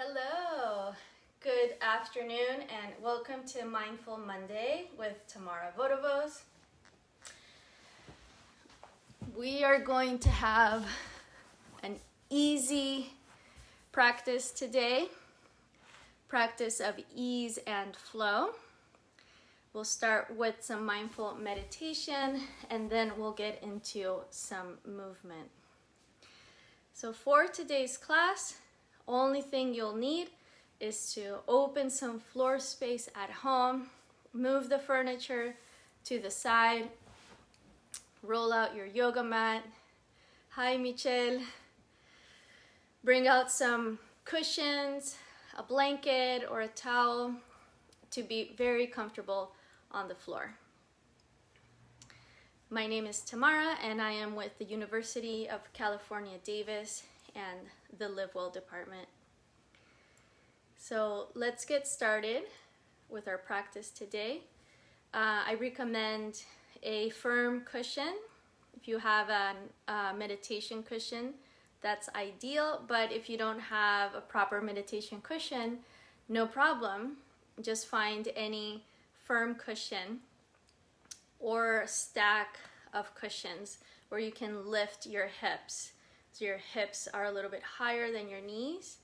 Hello, good afternoon, and welcome to Mindful Monday with Tamara Vodovoz. We are going to have an easy practice today, practice of ease and flow. We'll start with some mindful meditation, and then we'll get into some movement. So for today's class, only thing you'll need is to open some floor space at home, move the furniture to the side, roll out your yoga mat. Hi, Michelle. Bring out some cushions, a blanket, or a towel to be very comfortable on the floor. My name is Tamara, and I am with the University of California, Davis, and the Live Well department. So let's get started with our practice today. I recommend a firm cushion. If you have a meditation cushion, that's ideal, but if you don't have a proper meditation cushion, no problem. Just find any firm cushion or stack of cushions where you can lift your hips. So your hips are a little bit higher than your knees,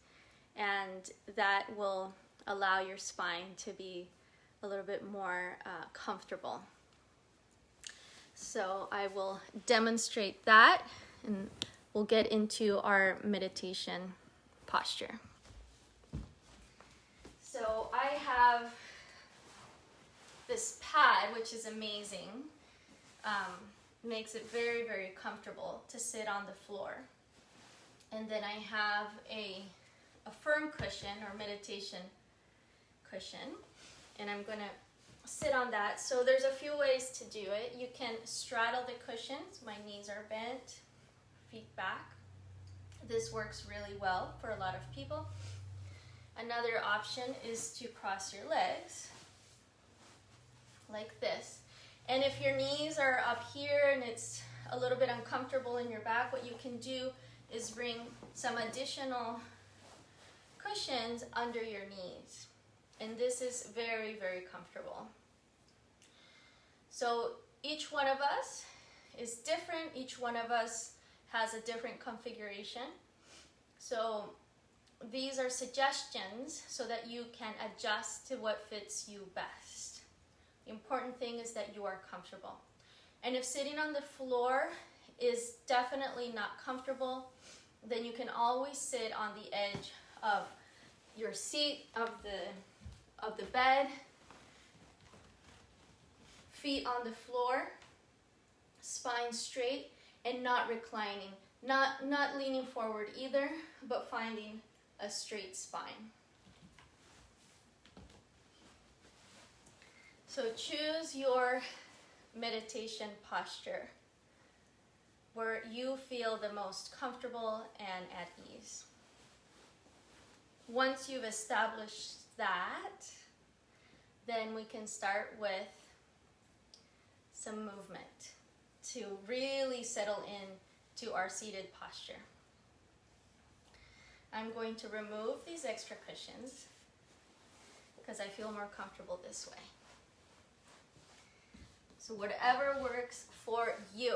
and that will allow your spine to be a little bit more comfortable. So I will demonstrate that, and we'll get into our meditation posture. So I have this pad, which is amazing. Makes it very, very comfortable to sit on the floor. And then I have a firm cushion or meditation cushion, and I'm gonna sit on that. So there's a few ways to do it. You can straddle the cushions. My knees are bent, feet back. This works really well for a lot of people. Another option is to cross your legs like this. And if your knees are up here and it's a little bit uncomfortable in your back, what you can do is bring some additional cushions under your knees. And this is very, very comfortable. So each one of us is different. Each one of us has a different configuration. So these are suggestions so that you can adjust to what fits you best. The important thing is that you are comfortable. And if sitting on the floor is definitely not comfortable, then you can always sit on the edge of your seat, of the bed, feet on the floor, spine straight, and not reclining, not leaning forward either, but finding a straight spine. So choose your meditation posture where you feel the most comfortable and at ease. Once you've established that, then we can start with some movement to really settle in to our seated posture. I'm going to remove these extra cushions because I feel more comfortable this way. So whatever works for you.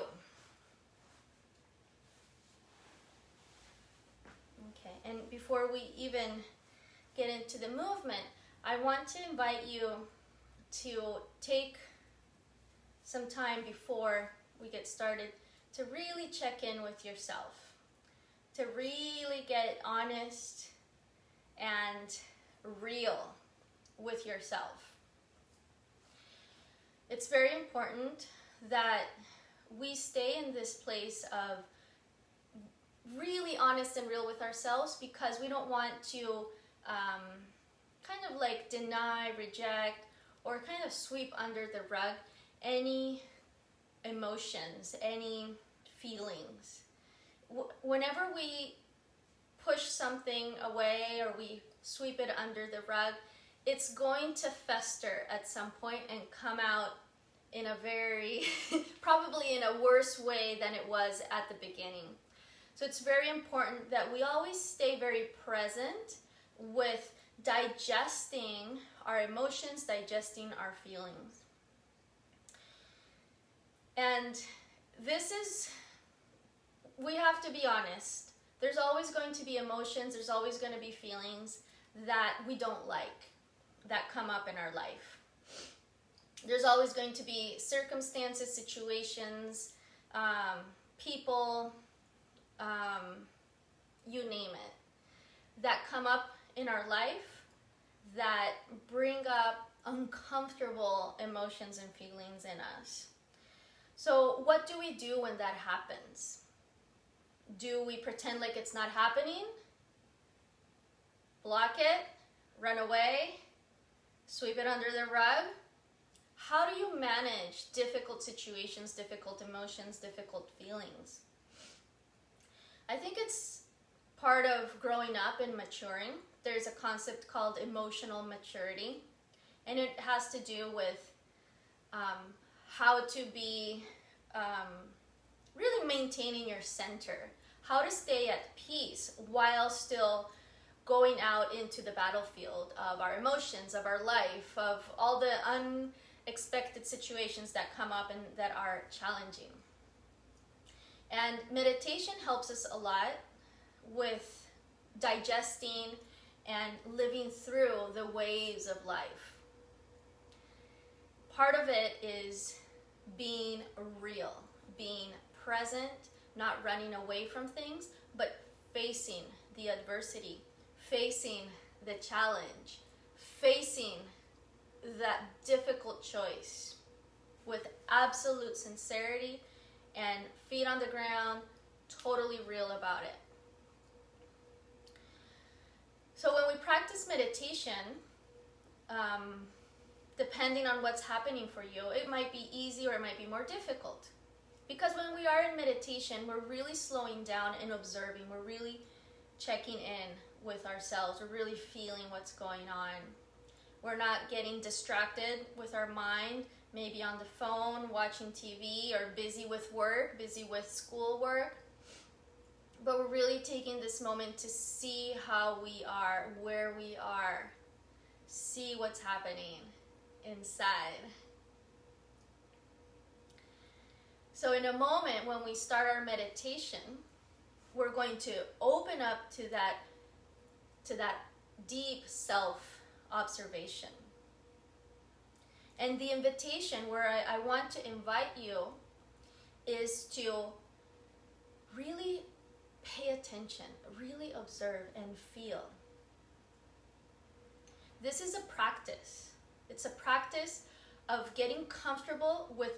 Okay, and before we even get into the movement, I want to invite you to take some time before we get started to really check in with yourself, to really get honest and real with yourself. It's very important that we stay in this place of really honest and real with ourselves, because we don't want to kind of like deny, reject, or kind of sweep under the rug any emotions, any feelings. Whenever we push something away or we sweep it under the rug, it's going to fester at some point and come out in a very, probably in a worse way than it was at the beginning. So it's very important that we always stay very present with digesting our emotions, digesting our feelings. And we have to be honest. There's always going to be emotions, there's always going to be feelings that we don't like, that come up in our life. There's always going to be circumstances, situations, people, you name it, that come up in our life that bring up uncomfortable emotions and feelings in us. So what do we do when that happens? Do we pretend like it's not happening? Block it? Run away? Sweep it under the rug? How do you manage difficult situations, difficult emotions, difficult feelings? I think it's part of growing up and maturing. There's a concept called emotional maturity, and it has to do with how to be really maintaining your center, how to stay at peace while still going out into the battlefield of our emotions, of our life, of all the unexpected situations that come up and that are challenging. And meditation helps us a lot with digesting and living through the waves of life. Part of it is being real, being present, not running away from things, but facing the adversity, facing the challenge, facing that difficult choice with absolute sincerity and feet on the ground, totally real about it. So when we practice meditation, depending on what's happening for you, it might be easy or it might be more difficult. Because when we are in meditation, we're really slowing down and observing. We're really checking in with ourselves. We're really feeling what's going on. We're not getting distracted with our mind, maybe on the phone, watching TV, or busy with work, busy with schoolwork. But we're really taking this moment to see how we are, where we are, see what's happening inside. So in a moment when we start our meditation, we're going to open up to that deep self-observation. And the invitation where I want to invite you is to really pay attention, really observe and feel. This is a practice. It's a practice of getting comfortable with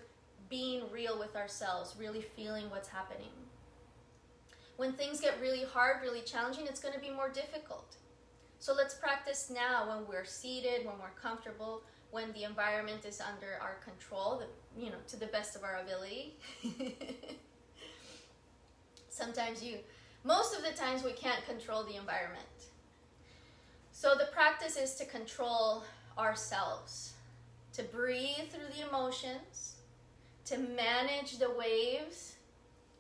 being real with ourselves, really feeling what's happening. When things get really hard, really challenging, it's going to be more difficult. So let's practice now when we're seated, when we're comfortable, when the environment is under our control, to the best of our ability. Most of the times we can't control the environment. So the practice is to control ourselves, to breathe through the emotions, to manage the waves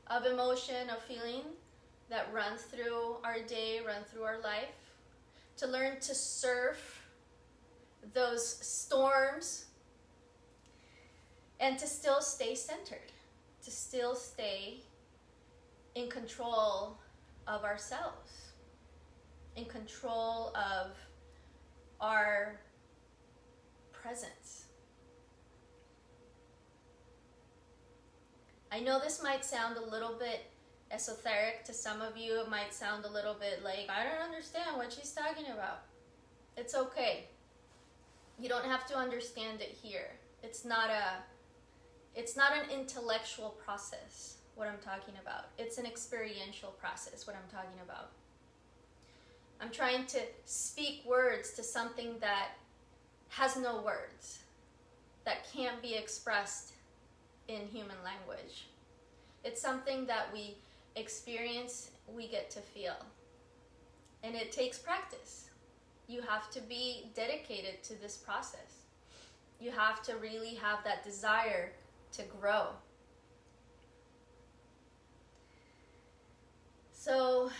of emotion, of feeling that run through our day, run through our life, to learn to surf those storms, and to still stay centered, to still stay in control of ourselves, in control of our presence. I know this might sound a little bit esoteric to some of you. It might sound a little bit like, I don't understand what she's talking about. It's okay. You don't have to understand it here. It's not an intellectual process, what I'm talking about. It's an experiential process, what I'm talking about. I'm trying to speak words to something that has no words, that can't be expressed in human language. It's something that we experience, we get to feel. And it takes practice. You have to be dedicated to this process. You have to really have that desire to grow. So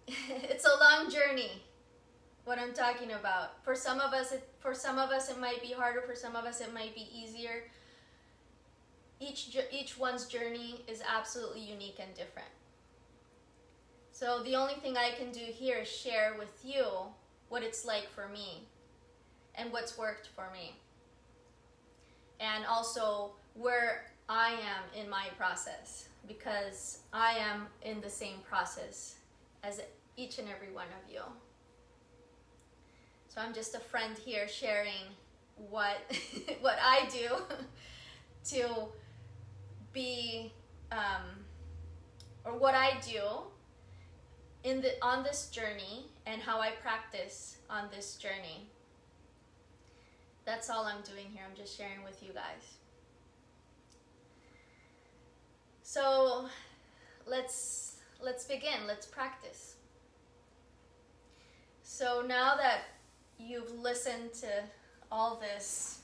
It's a long journey, what I'm talking about. For some of us, it might be harder. For some of us, it might be easier. Each one's journey is absolutely unique and different. So the only thing I can do here is share with you what it's like for me and what's worked for me. And also where I am in my process, because I am in the same process as each and every one of you. So I'm just a friend here sharing what what I do to be or what I do on this journey and how I practice on this journey. That's all I'm doing here. I'm just sharing with you guys. So let's begin. Let's practice. So now that you've listened to all this,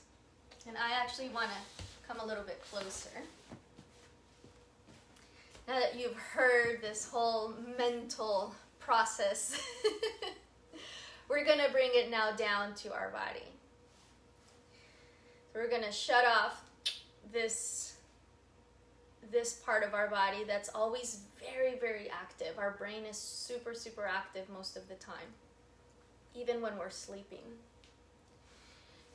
and I actually want to come a little bit closer. Now that you've heard this whole mental process, we're going to bring it now down to our body. So we're going to shut off this part of our body that's always very, very active. Our brain is super, super active most of the time, even when we're sleeping.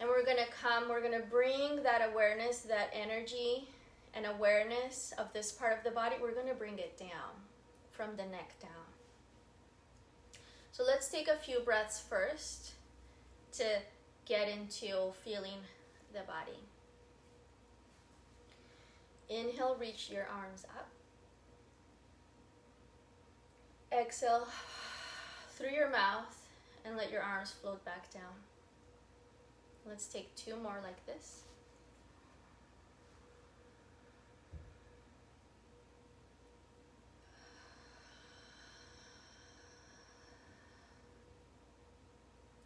And we're going to bring that awareness, that energy and awareness of this part of the body, we're going to bring it down from the neck down. So let's take a few breaths first to get into feeling the body. Inhale, reach your arms up. Exhale through your mouth and let your arms float back down. Let's take 2 more like this.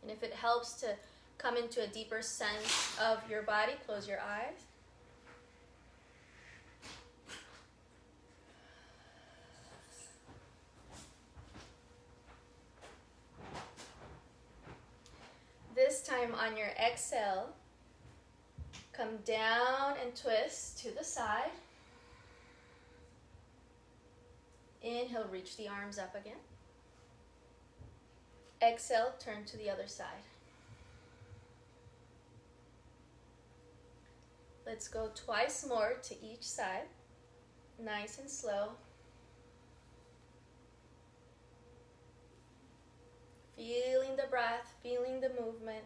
And if it helps to come into a deeper sense of your body, close your eyes. This time on your exhale, come down and twist to the side. Inhale, reach the arms up again. Exhale, turn to the other side. Let's go twice more to each side. Nice and slow. Feeling the breath, feeling the movement.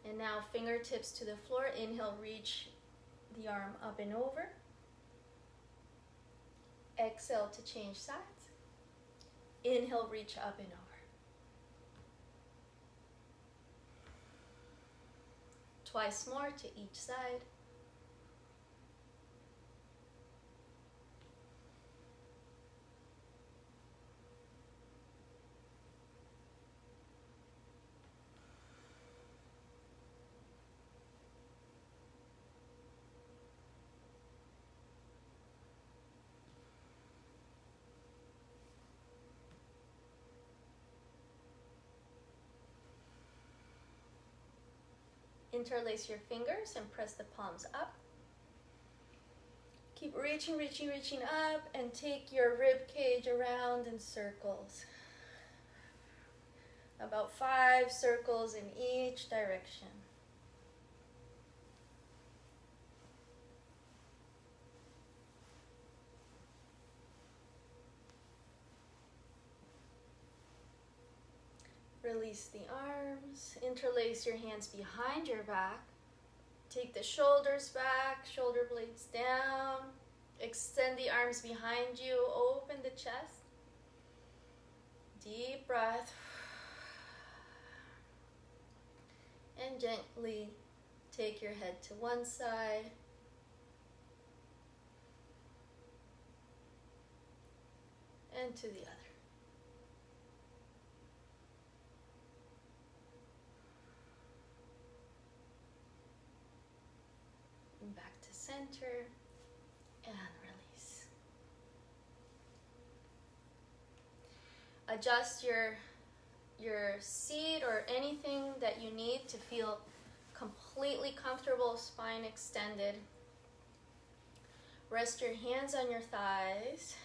And now fingertips to the floor. Inhale, reach the arm up and over. Exhale to change sides. Inhale, reach up and over. Twice more to each side. Interlace your fingers and press the palms up. Keep reaching, reaching, reaching up and take your rib cage around in circles. About 5 circles in each direction. Release the arms, interlace your hands behind your back. Take the shoulders back, shoulder blades down. Extend the arms behind you, open the chest. Deep breath. And gently take your head to one side. And to the other. And back to center and release. Adjust your seat or anything that you need to feel completely comfortable, spine extended. Rest your hands on your thighs,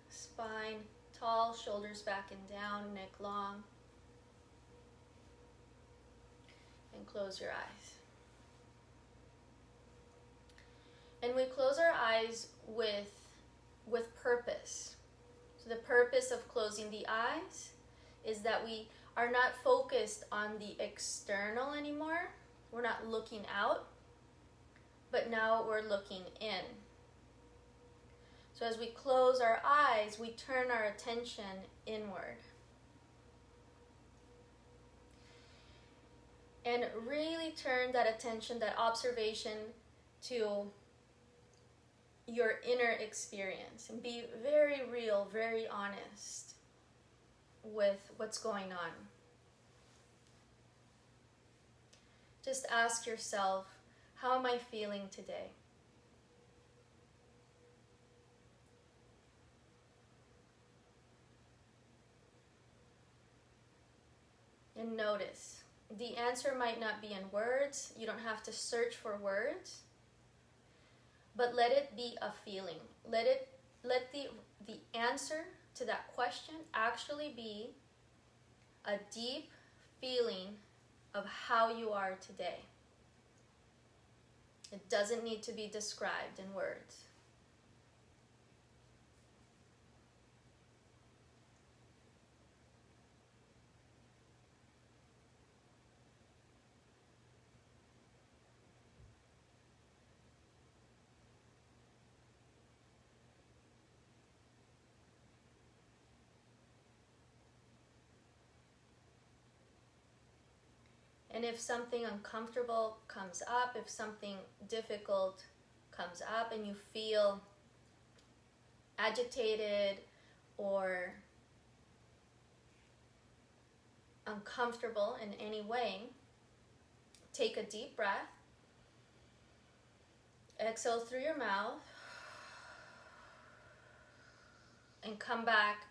spine tall, shoulders back and down, neck long. And close your eyes. And we close our eyes with purpose. So the purpose of closing the eyes is that we are not focused on the external anymore. We're not looking out, but now we're looking in. So as we close our eyes, we turn our attention inward. And really turn that attention, that observation to your inner experience. And be very real, very honest with what's going on. Just ask yourself, how am I feeling today? And notice. The answer might not be in words. You don't have to search for words. But let it be a feeling. Let the answer to that question actually be a deep feeling of how you are today. It doesn't need to be described in words. And if something uncomfortable comes up, if something difficult comes up and you feel agitated or uncomfortable in any way, take a deep breath. Exhale through your mouth. And come back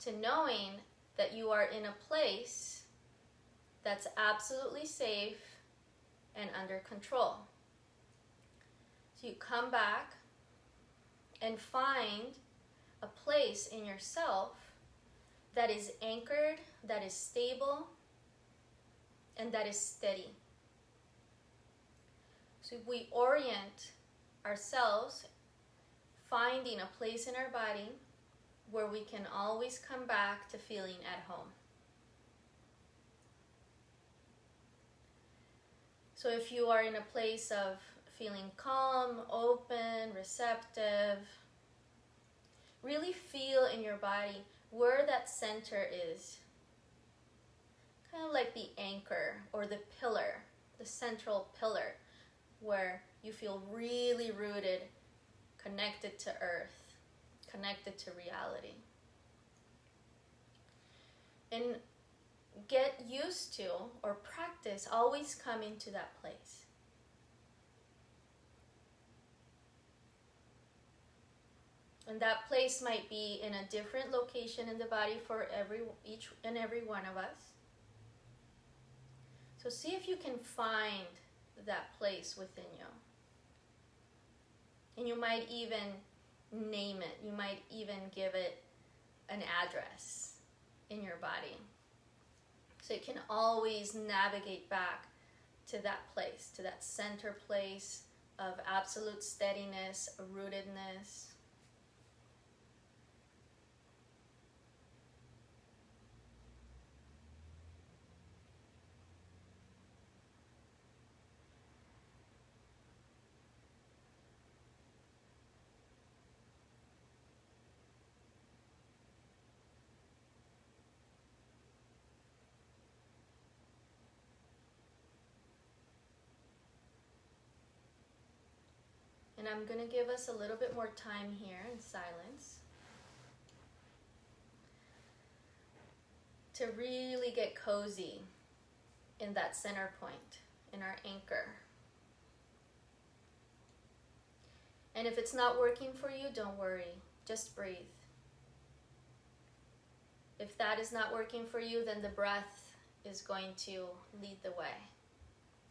to knowing that you are in a place that's absolutely safe and under control. So you come back and find a place in yourself that is anchored, that is stable, and that is steady. So we orient ourselves, finding a place in our body where we can always come back to feeling at home. So if you are in a place of feeling calm, open, receptive, really feel in your body where that center is. Kind of like the anchor or the pillar, the central pillar, where you feel really rooted, connected to earth, connected to reality. And get used to or practice always coming to that place. And that place might be in a different location in the body for each and every one of us. So see if you can find that place within you. And you might even name it. You might even give it an address in your body. So you can always navigate back to that place, to that center place of absolute steadiness, rootedness. And I'm going to give us a little bit more time here in silence to really get cozy in that center point, in our anchor. And if it's not working for you, don't worry. Just breathe. If that is not working for you, then the breath is going to lead the way.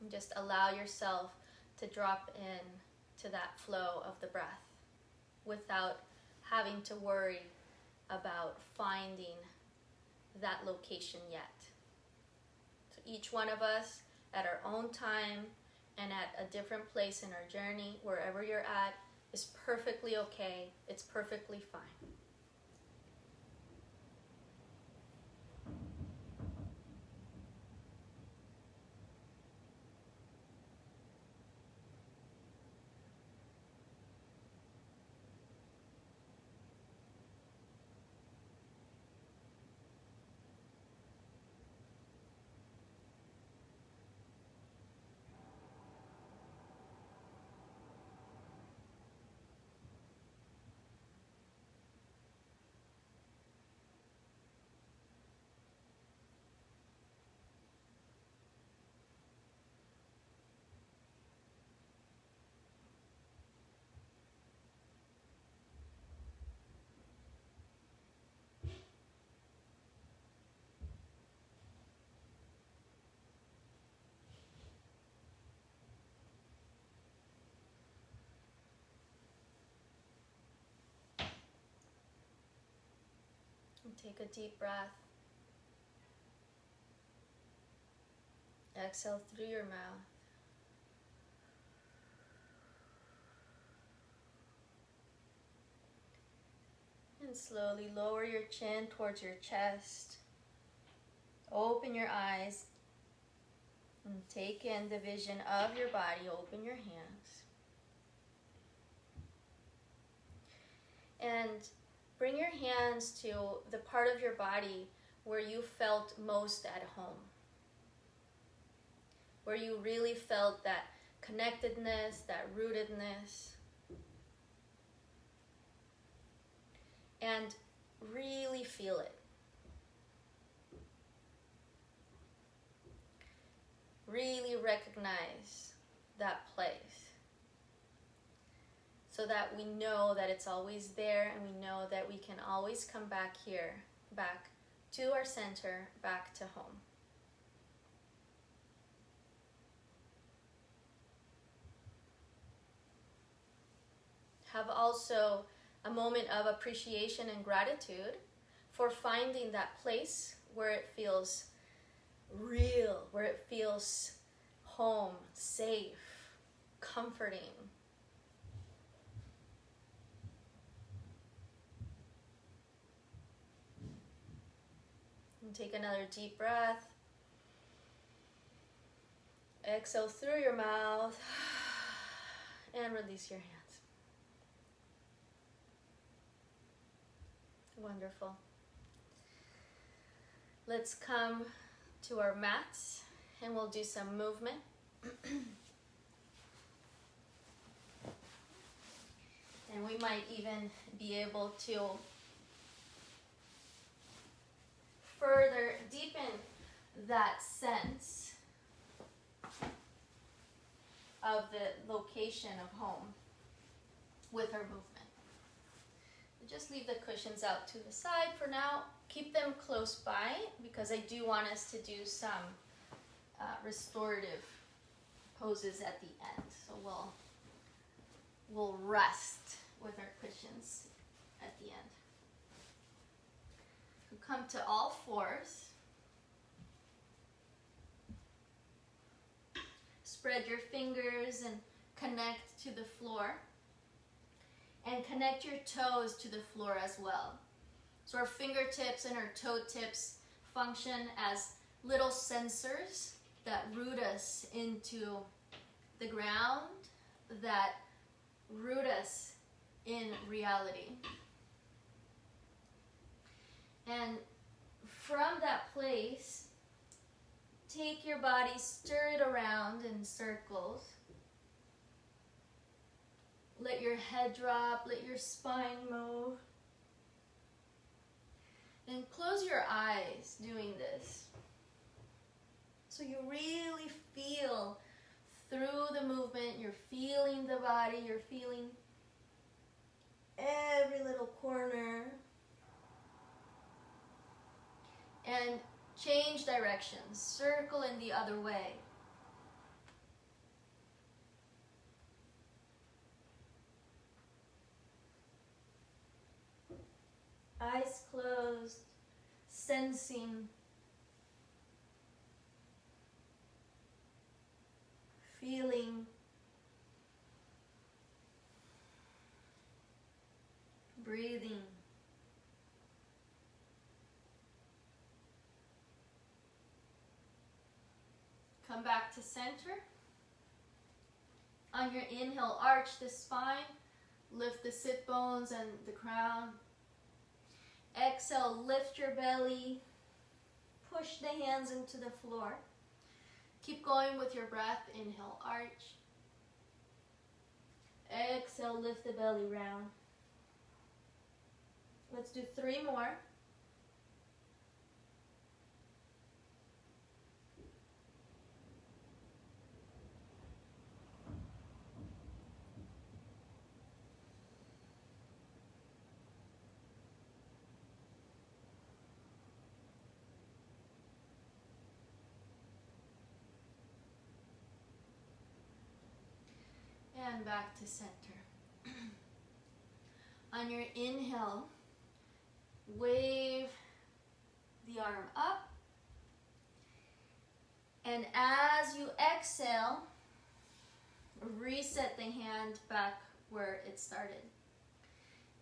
And just allow yourself to drop in to that flow of the breath without having to worry about finding that location yet. So each one of us at our own time and at a different place in our journey, wherever you're at, is perfectly okay. It's perfectly fine. And take a deep breath. Exhale through your mouth. And slowly lower your chin towards your chest. Open your eyes and take in the vision of your body. Open your hands. And bring your hands to the part of your body where you felt most at home. Where you really felt that connectedness, that rootedness. And really feel it. Really recognize that place so that we know that it's always there and we know that we can always come back here, back to our center, back to home. Have also a moment of appreciation and gratitude for finding that place where it feels real, where it feels home, safe, comforting. And take another deep breath. Exhale through your mouth and release your hands. Wonderful. Let's come to our mats and we'll do some movement. And we might even be able to further deepen that sense of the location of home with our movement. Just leave the cushions out to the side for now. Keep them close by because I do want us to do some restorative poses at the end. So we'll rest with our cushions at the end. So come to all fours. Spread your fingers and connect to the floor. And connect your toes to the floor as well. So our fingertips and our toe tips function as little sensors that root us into the ground, that root us in reality. And from that place, take your body, stir it around in circles. Let your head drop, let your spine move. And close your eyes doing this. So you really feel through the movement, you're feeling the body, you're feeling every little corner. And change directions, circle in the other way. Eyes closed, sensing, feeling, breathing. Come back to center. On your inhale, arch the spine, lift the sit bones and the crown. Exhale, lift your belly, push the hands into the floor. Keep going with your breath. Inhale, arch. Exhale, lift the belly round. Let's do 3 more. And back to center. On your inhale, wave the arm up. And as you exhale, reset the hand back where it started.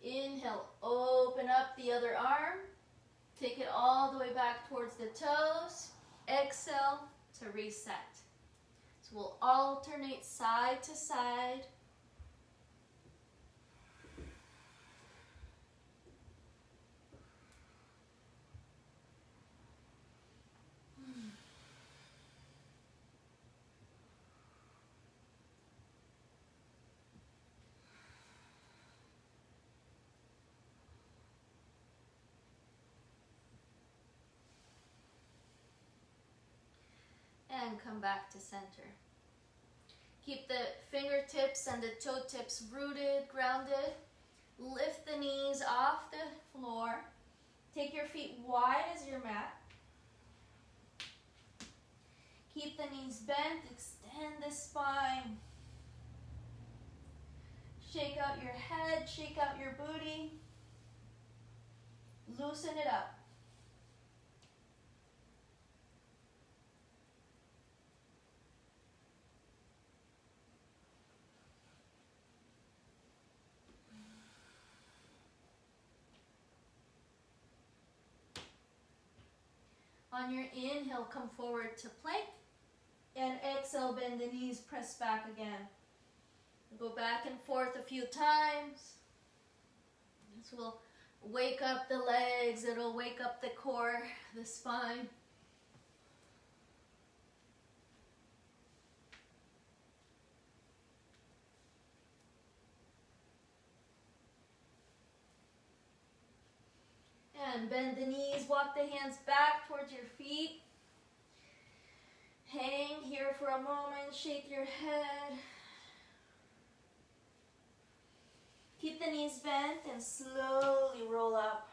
Inhale, open up the other arm. Take it all the way back towards the toes. Exhale to reset. So we'll alternate side to side. And come back to center. Keep the fingertips and the toe tips rooted, grounded. Lift the knees off the floor. Take your feet wide as your mat. Keep the knees bent, extend the spine. Shake out your head, shake out your booty. Loosen it up. On your inhale, come forward to plank. And exhale, bend the knees, press back again. Go back and forth a few times. This will wake up the legs, it'll wake up the core, the spine. And bend the knees, walk the hands back towards your feet. Hang here for a moment, shake your head. Keep the knees bent and slowly roll up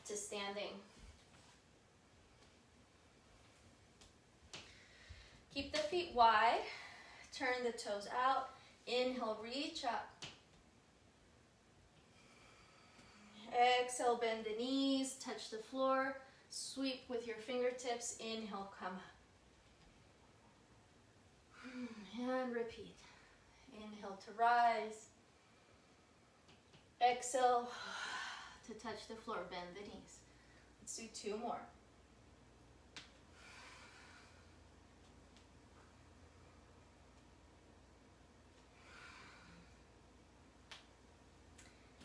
to standing. Keep the feet wide, turn the toes out. Inhale, reach up. Exhale, bend the knees, touch the floor, sweep with your fingertips. Inhale, come up. And repeat. Inhale to rise. Exhale to touch the floor, bend the knees. Let's do 2 more.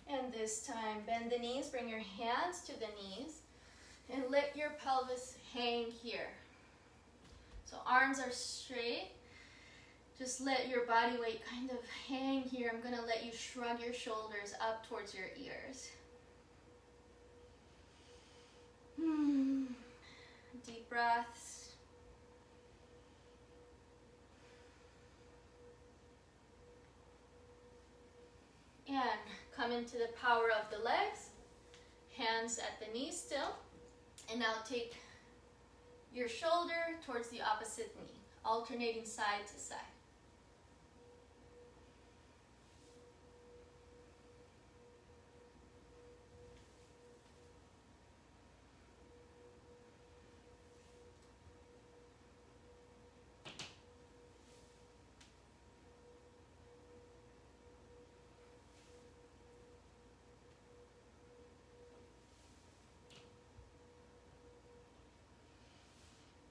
And this time, bend the knees, bring your hands to the knees, and let your pelvis hang here. So arms are straight, Just let your body weight kind of hang here. I'm going to let you shrug your shoulders up towards your ears. Deep breaths. And come into the power of the legs. Hands at the knees still. And now take your shoulder towards the opposite knee, alternating side to side.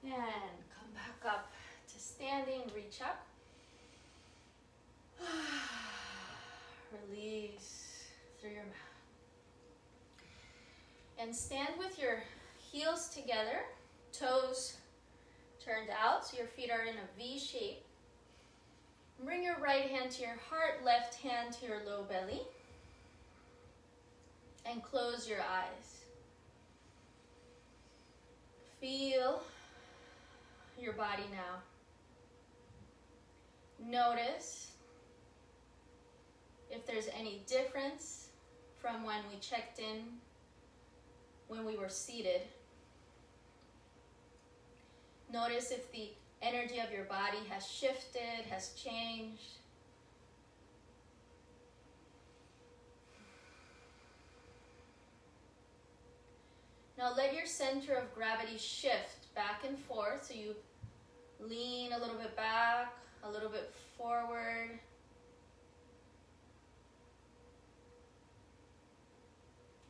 And come back up to standing, reach up. Release through your mouth. And stand with your heels together, toes turned out, so your feet are in a V shape. Bring your right hand to your heart, left hand to your low belly. And close your eyes. Feel your body now. Notice if there's any difference from when we checked in, when we were seated. Notice if the energy of your body has shifted, has changed. Now let your center of gravity shift back and forth, so you lean a little bit back, a little bit forward.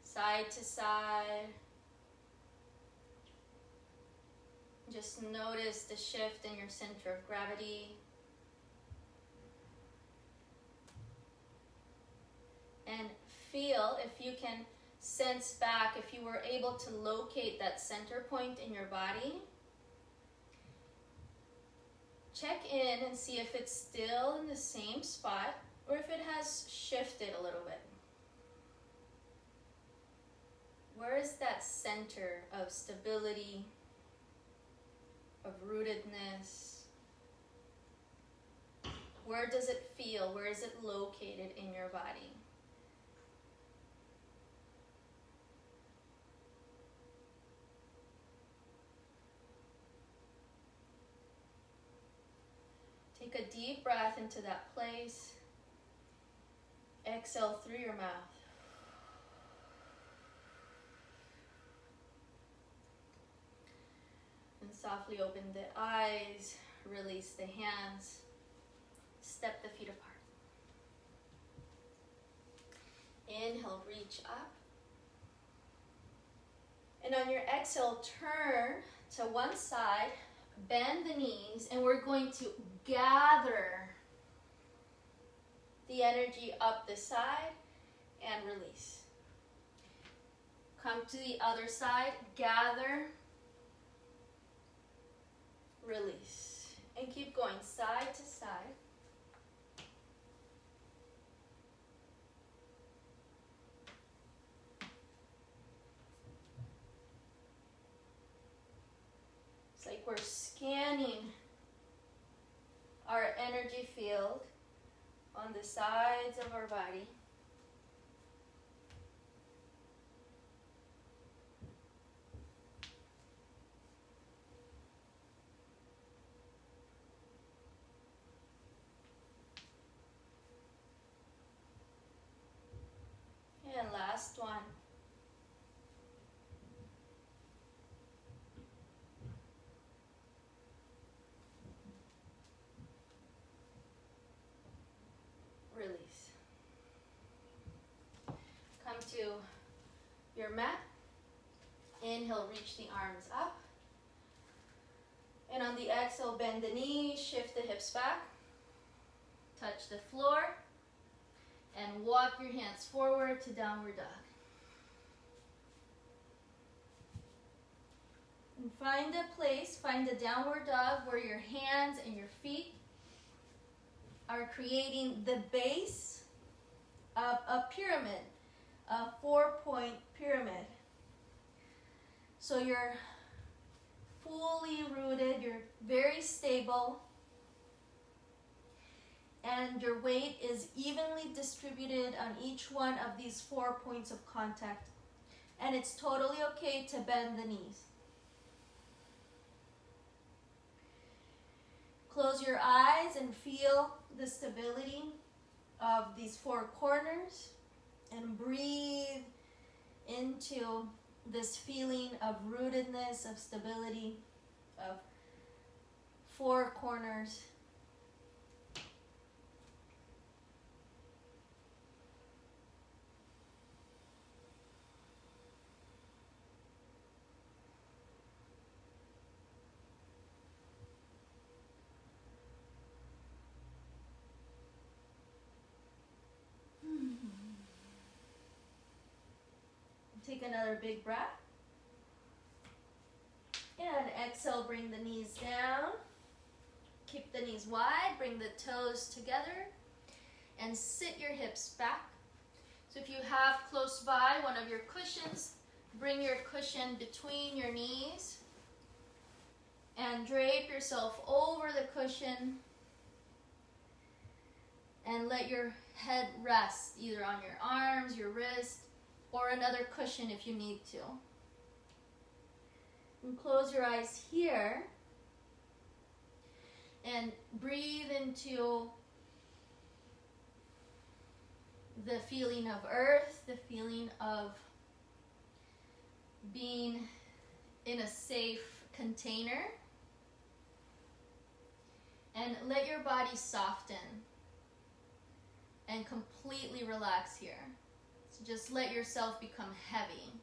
Side to side. Just notice the shift in your center of gravity. And feel if you can sense back, if you were able to locate that center point in your body. Check in and see if it's still in the same spot or if it has shifted a little bit. Where is that center of stability, of rootedness? Where does it feel? Where is it located in your body? Take a deep breath into that place. Exhale through your mouth. And softly open the eyes, release the hands, step the feet apart. Inhale, reach up. And on your exhale, turn to one side, bend the knees, and we're going to gather the energy up the side and release. Come to the other side, gather, release. And keep going side to side. It's like we're scanning our energy field on the sides of our body. And last one. Release. Come to your mat. Inhale, reach the arms up. And on the exhale, bend the knees, shift the hips back. Touch the floor. And walk your hands forward to downward dog. And find a place, find a downward dog where your hands and your feet are creating the base of a pyramid, a 4-point pyramid. So you're fully rooted, you're very stable, and your weight is evenly distributed on each one of these 4 points of contact. And it's totally okay to bend the knees. Close your eyes and feel the stability of these 4 corners, and breathe into this feeling of rootedness, of stability, of 4 corners. Take another big breath. And exhale, bring the knees down. Keep the knees wide, bring the toes together, and sit your hips back. So if you have close by one of your cushions, bring your cushion between your knees and drape yourself over the cushion and let your head rest either on your arms, your wrist, or another cushion if you need to. And close your eyes here and breathe into the feeling of earth, the feeling of being in a safe container. And let your body soften and completely relax here. So just let yourself become heavy.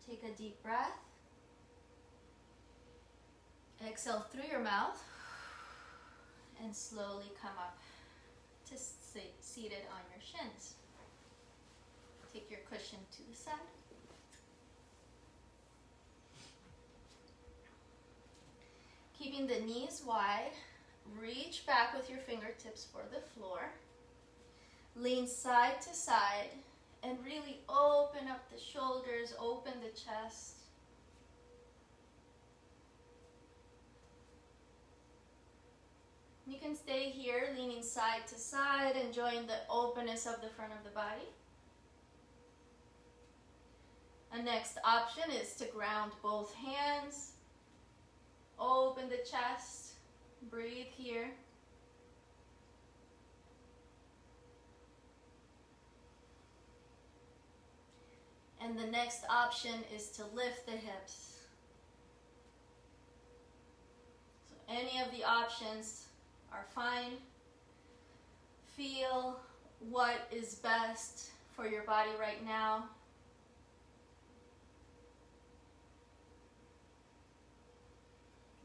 Take a deep breath. Exhale through your mouth and slowly come up to sit seated on your shins. Take your cushion to the side. Keeping the knees wide, reach back with your fingertips for the floor. Lean side to side. And really open up the shoulders, open the chest. You can stay here, leaning side to side, enjoying the openness of the front of the body. A next option is to ground both hands. Open the chest, breathe here. And the next option is to lift the hips. So any of the options are fine. Feel what is best for your body right now.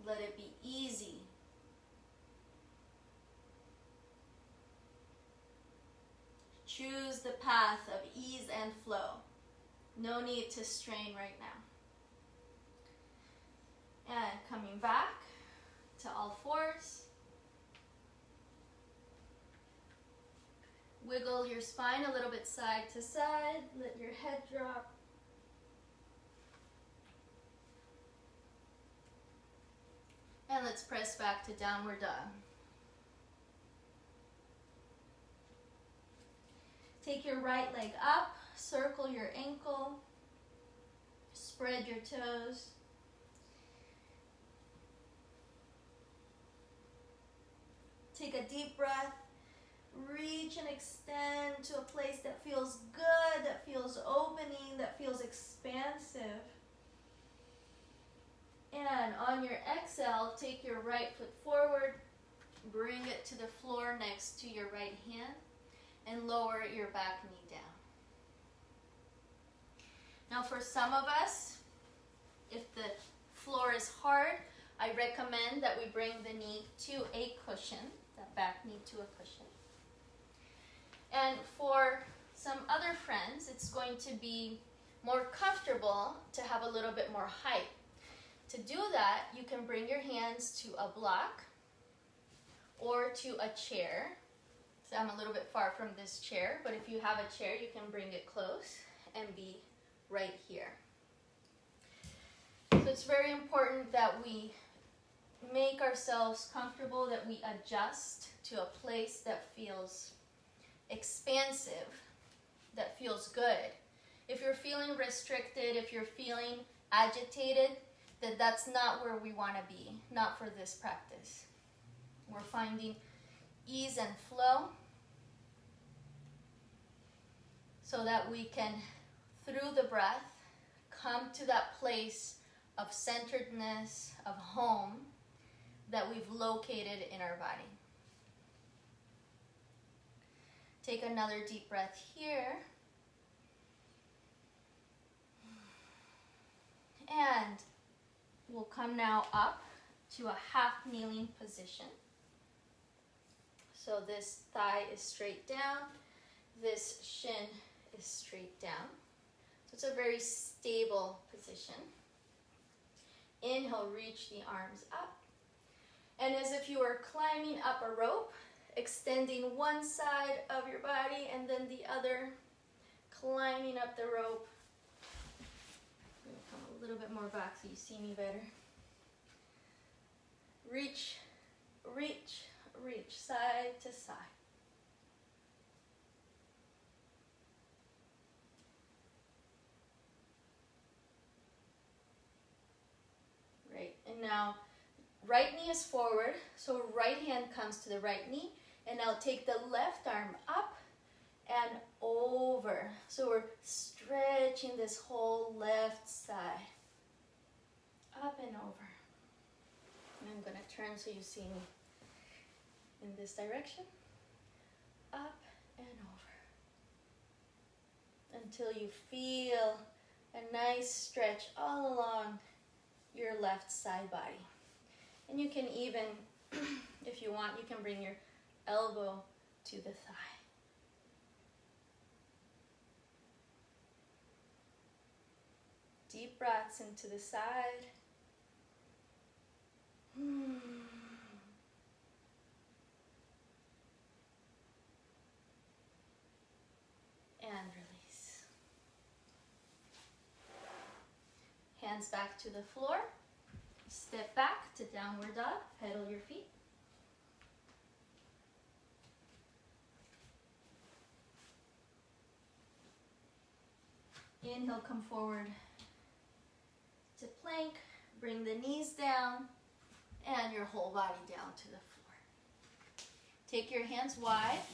Let it be easy. Choose the path of ease and flow. No need to strain right now. And coming back to all fours. Wiggle your spine a little bit side to side. Let your head drop. And let's press back to downward dog. Take your right leg up. Circle your ankle, spread your toes. Take a deep breath, reach and extend to a place that feels good, that feels opening, that feels expansive. And And on your exhale, take your right foot forward, bring it to the floor next to your right hand, and lower your back knee down. Now for some of us, if the floor is hard, I recommend that we bring the knee to a cushion, that back knee to a cushion. And for some other friends, it's going to be more comfortable to have a little bit more height. To do that, you can bring your hands to a block or to a chair. So I'm a little bit far from this chair, but if you have a chair, you can bring it close and be right here. So it's very important that we make ourselves comfortable, that we adjust to a place that feels expansive, that feels good. If you're feeling restricted, if you're feeling agitated, then that's not where we want to be, not for this practice. We're finding ease and flow so that we can, through the breath, come to that place of centeredness, of home, that we've located in our body. Take another deep breath here. And we'll come now up to a half kneeling position. So this thigh is straight down, this shin is straight down. So it's a very stable position. Inhale, reach the arms up. And as if you were climbing up a rope, extending one side of your body and then the other, climbing up the rope. I'm going to come a little bit more back so you see me better. Reach, reach, reach, side to side. Great, and now right knee is forward, so right hand comes to the right knee, and I'll take the left arm up and over. So we're stretching this whole left side, up and over. And I'm going to turn so you see me in this direction, up and over, until you feel a nice stretch all along your left side body. And you can even, if you want, you can bring your elbow to the thigh. Deep breaths into the side. And release. Hands back to the floor. Step back to downward dog. Pedal your feet. Inhale, come forward to plank. Bring the knees down and your whole body down to the floor. Take your hands wide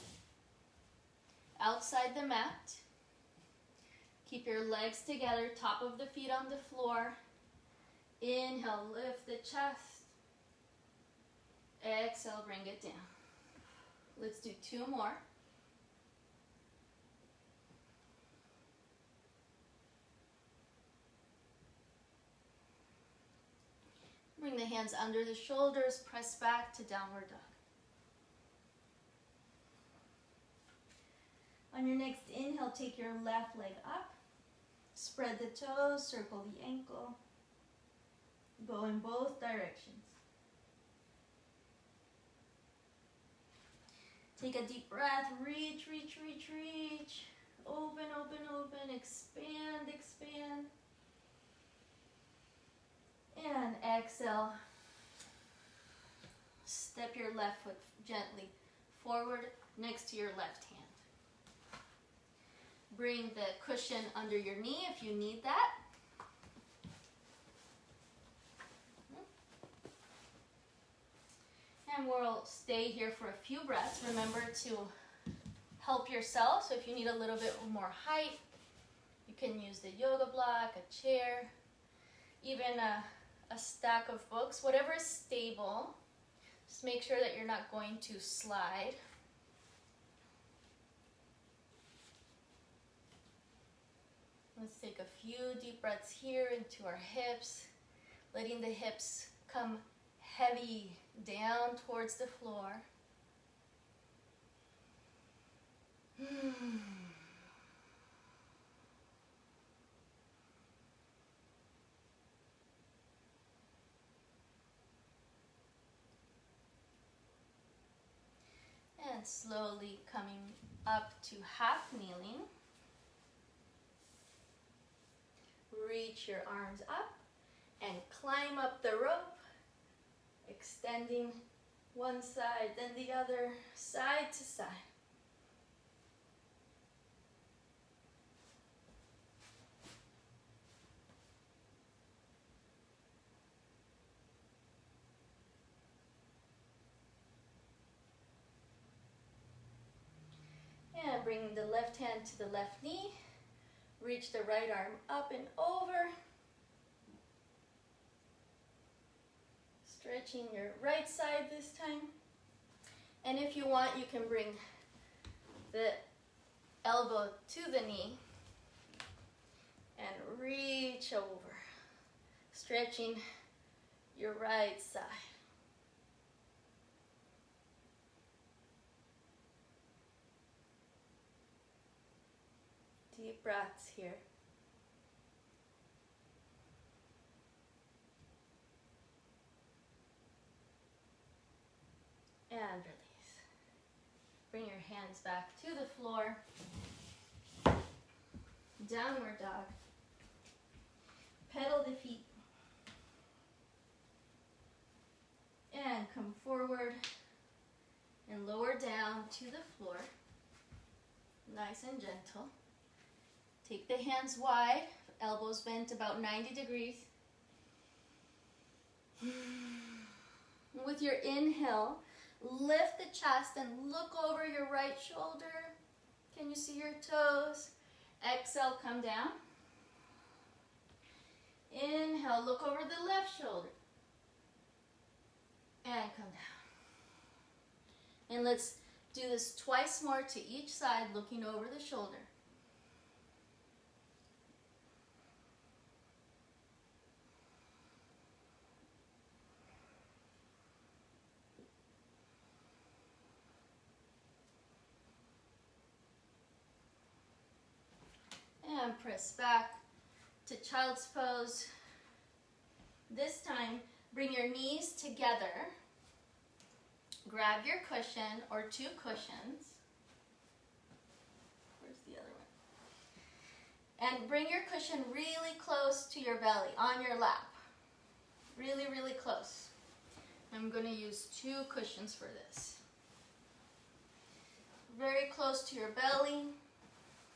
outside the mat. Keep your legs together, top of the feet on the floor. Inhale, lift the chest. Exhale, bring it down. Let's do two more. Bring the hands under the shoulders, press back to downward dog. On your next inhale, take your left leg up. Spread the toes, circle the ankle. Go in both directions. Take a deep breath, reach, reach, reach, reach. Open, open, open, expand, expand. And exhale. Step your left foot gently forward next to your left hand. Bring the cushion under your knee if you need that. And we'll stay here for a few breaths. Remember to help yourself. So if you need a little bit more height, you can use the yoga block, a chair, even a a stack of books, whatever is stable. Just make sure that you're not going to slide. Let's take a few deep breaths here into our hips, letting the hips come heavy down towards the floor. And slowly coming up to half kneeling. Reach your arms up and climb up the rope, extending one side, then the other, side to side. And bring the left hand to the left knee. Reach the right arm up and over. Stretching your right side this time. And if you want, you can bring the elbow to the knee and reach over. Stretching your right side. Deep breaths here. And release. Bring your hands back to the floor. Downward dog. Pedal the feet. And come forward and lower down to the floor. Nice and gentle. Take the hands wide, elbows bent about 90 degrees. With your inhale, lift the chest and look over your right shoulder. Can you see your toes? Exhale, come down. Inhale, look over the left shoulder. And come down. And let's do this twice more to each side, looking over the shoulder. And press back to child's pose. This time, bring your knees together. Grab your cushion or two cushions. Where's the other one? And bring your cushion really close to your belly, on your lap. Really, really close. I'm going to use two cushions for this. Very close to your belly.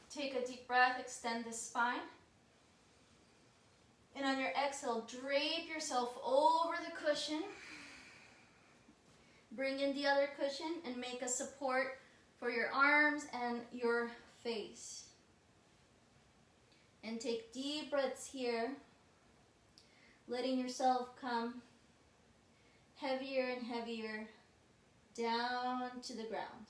Take a deep breath, extend the spine. And on your exhale, drape yourself over the cushion. Bring in the other cushion and make a support for your arms and your face. And take deep breaths here, letting yourself come heavier and heavier down to the ground.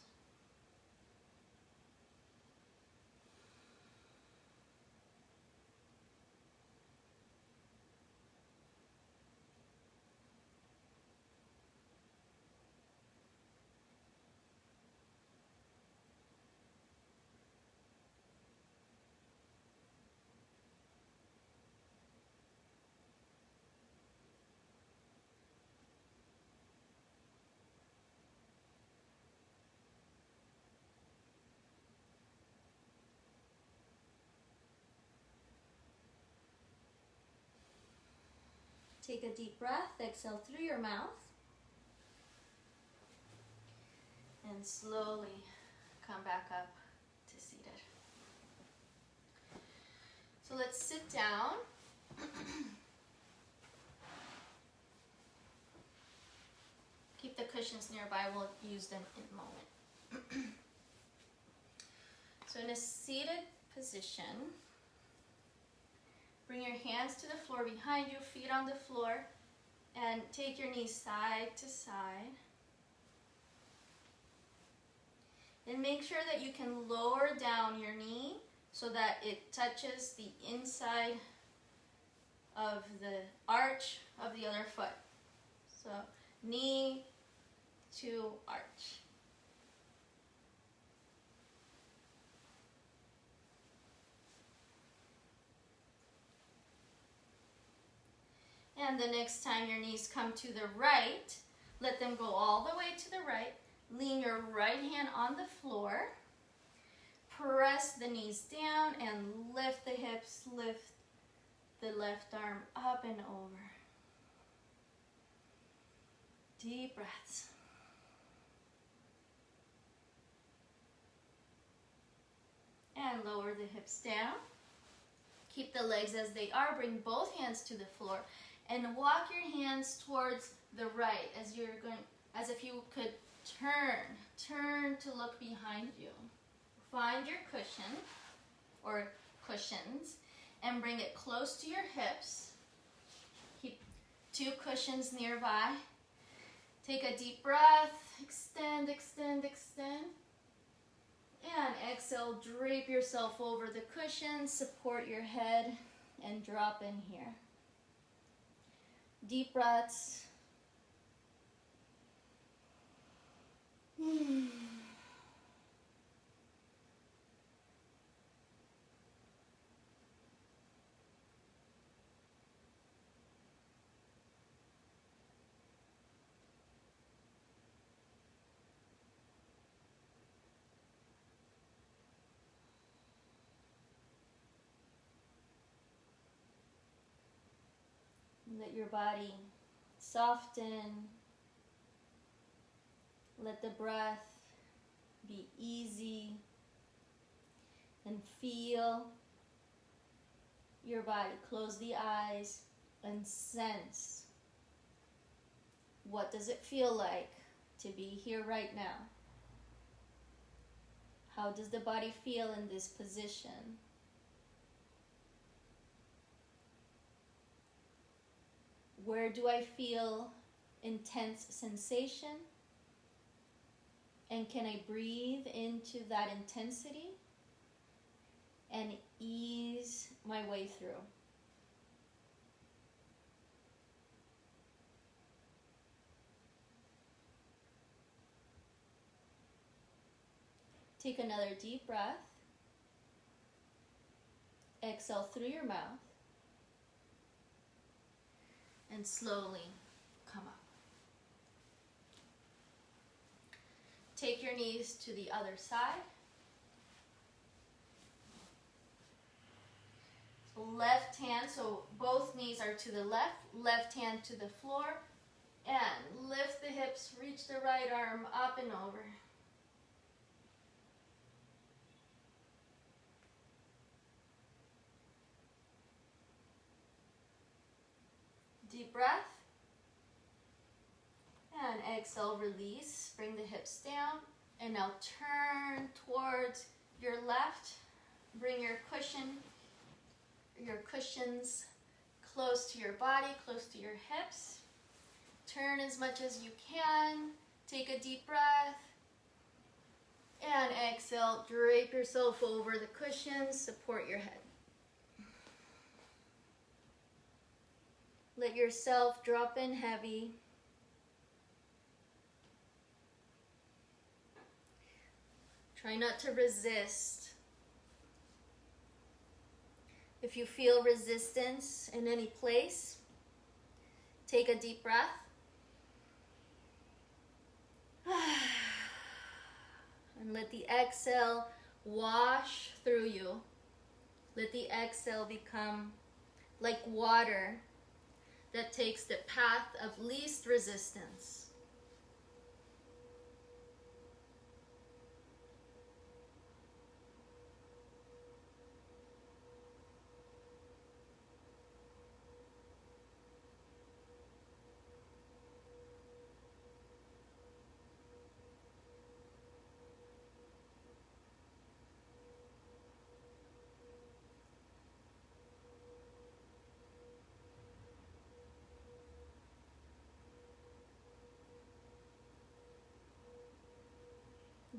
Take a deep breath, exhale through your mouth. And slowly come back up to seated. So let's sit down. Keep the cushions nearby, we'll use them in a moment. So in a seated position, bring your hands to the floor behind you, feet on the floor. And take your knees side to side. And make sure that you can lower down your knee so that it touches the inside of the arch of the other foot. So knee to arch. And the next time your knees come to the right, let them go all the way to the right. Lean your right hand on the floor. Press the knees down and lift the hips, lift the left arm up and over. Deep breaths. And lower the hips down. Keep the legs as they are. Bring both hands to the floor. And walk your hands towards the right as if you could turn to look behind you. Find your cushion or cushions and bring it close to your hips. Keep 2 cushions nearby. Take a deep breath. Extend, extend, extend. And exhale, drape yourself over the cushion, support your head, and drop in here. Deep breaths. Let your body soften. Let the breath be easy. And feel your body. Close the eyes and sense. What does it feel like to be here right now? How does the body feel in this position? Where do I feel intense sensation? And can I breathe into that intensity and ease my way through? Take another deep breath. Exhale through your mouth. And slowly come up. Take your knees to the other side. Left hand, so both knees are to the left hand to the floor. And lift the hips, reach the right arm up and over. Deep breath. And exhale, release. Bring the hips down. And now turn towards your left. Bring your cushions close to your body, close to your hips. Turn as much as you can. Take a deep breath. And exhale, drape yourself over the cushions, support your head. Let yourself drop in heavy. Try not to resist. If you feel resistance in any place, take a deep breath. And let the exhale wash through you. Let the exhale become like water that takes the path of least resistance.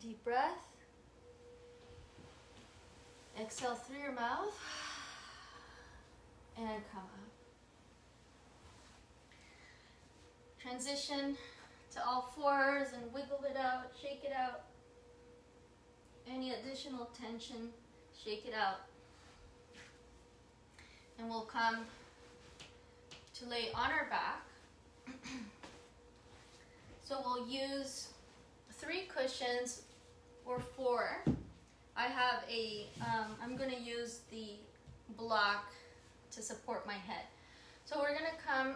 Deep breath. Exhale through your mouth and come up. Transition to all fours and wiggle it out, shake it out. Any additional tension, shake it out. And we'll come to lay on our back. So we'll use 3 cushions or 4. I have I'm going to use the block to support my head. So we're going to come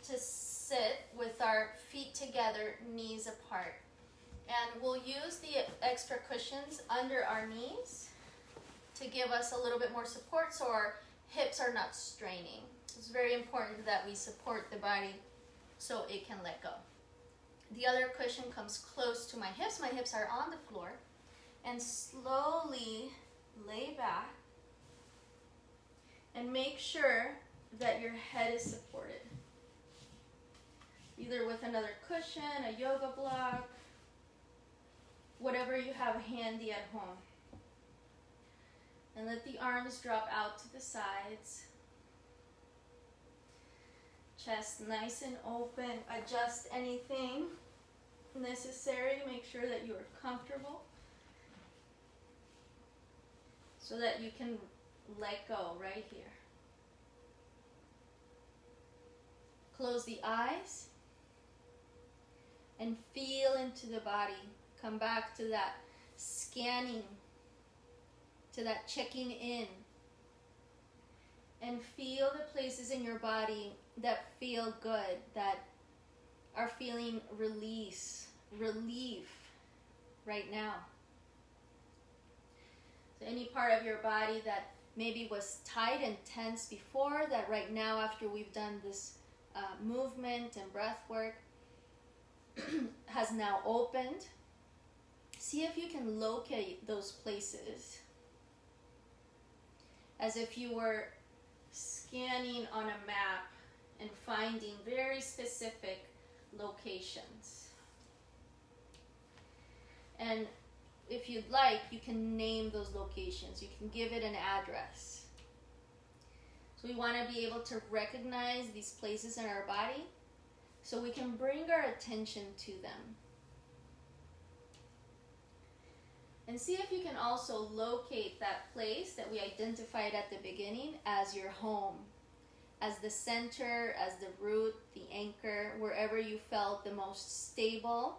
to sit with our feet together, knees apart. And we'll use the extra cushions under our knees to give us a little bit more support so our hips are not straining. It's very important that we support the body so it can let go. The other cushion comes close to my hips. My hips are on the floor. And slowly lay back and make sure that your head is supported. Either with another cushion, a yoga block, whatever you have handy at home. And let the arms drop out to the sides. Chest nice and open. Adjust anything necessary. Make sure that you are comfortable so that you can let go right here. Close the eyes and feel into the body. Come back to that scanning, to that checking in. And feel the places in your body that feel good, that are feeling relief right now. So any part of your body that maybe was tight and tense before, that right now after we've done this movement and breath work has now opened. See if you can locate those places as if you were scanning on a map and finding very specific locations. And if you'd like, you can name those locations. You can give it an address. So we want to be able to recognize these places in our body so we can bring our attention to them. And see if you can also locate that place that we identified at the beginning as your home, as the center, as the root, the anchor, wherever you felt the most stable,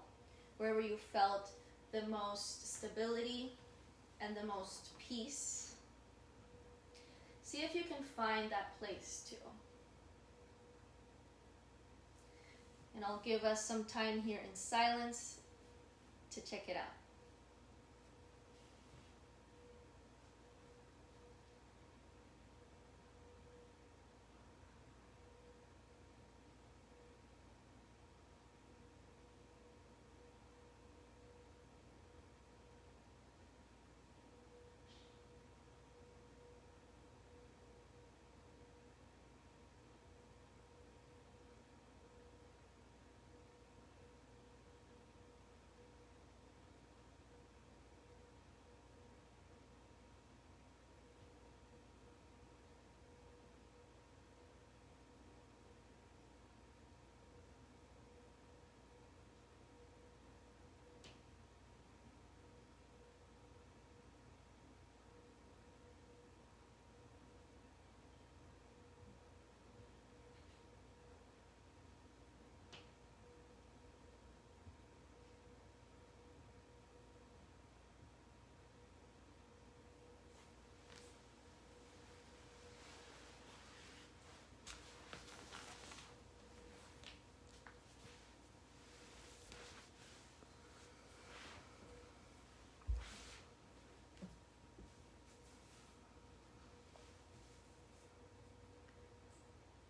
wherever you felt the most stability and the most peace. See if you can find that place too. And I'll give us some time here in silence to check it out.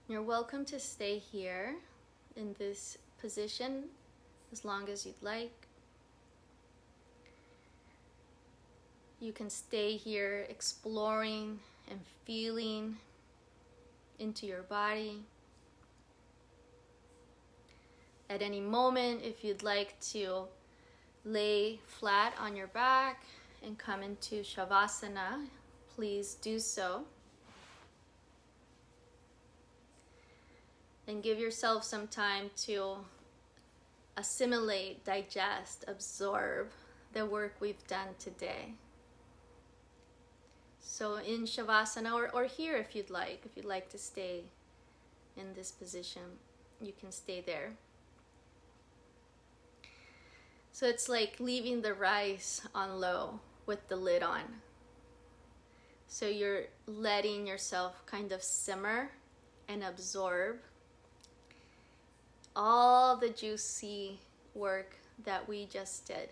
You're welcome to stay here in this position as long as you'd like. You can stay here exploring and feeling into your body. At any moment, if you'd like to lay flat on your back and come into Shavasana, please do so. And give yourself some time to assimilate, digest, absorb the work we've done today. So in Shavasana, or here if you'd like to stay in this position, you can stay there. So it's like leaving the rice on low with the lid on. So you're letting yourself kind of simmer and absorb all the juicy work that we just did.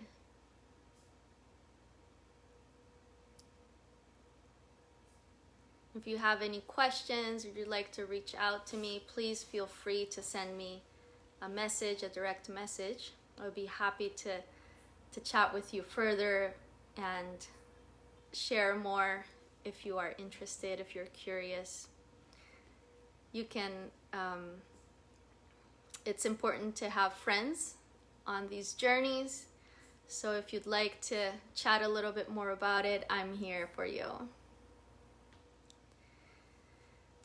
If you have any questions or you'd like to reach out to me, please feel free to send me a message, a direct message. I would be happy to chat with you further and share more if you are interested, if you're curious. You can, it's important to have friends on these journeys. So if you'd like to chat a little bit more about it, I'm here for you.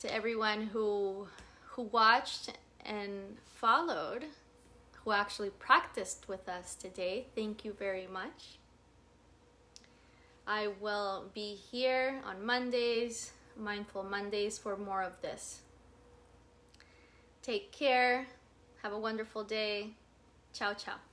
To everyone who watched and followed, who actually practiced with us today, thank you very much. I will be here on Mondays, Mindful Mondays, for more of this. Take care. Have a wonderful day. Ciao, ciao.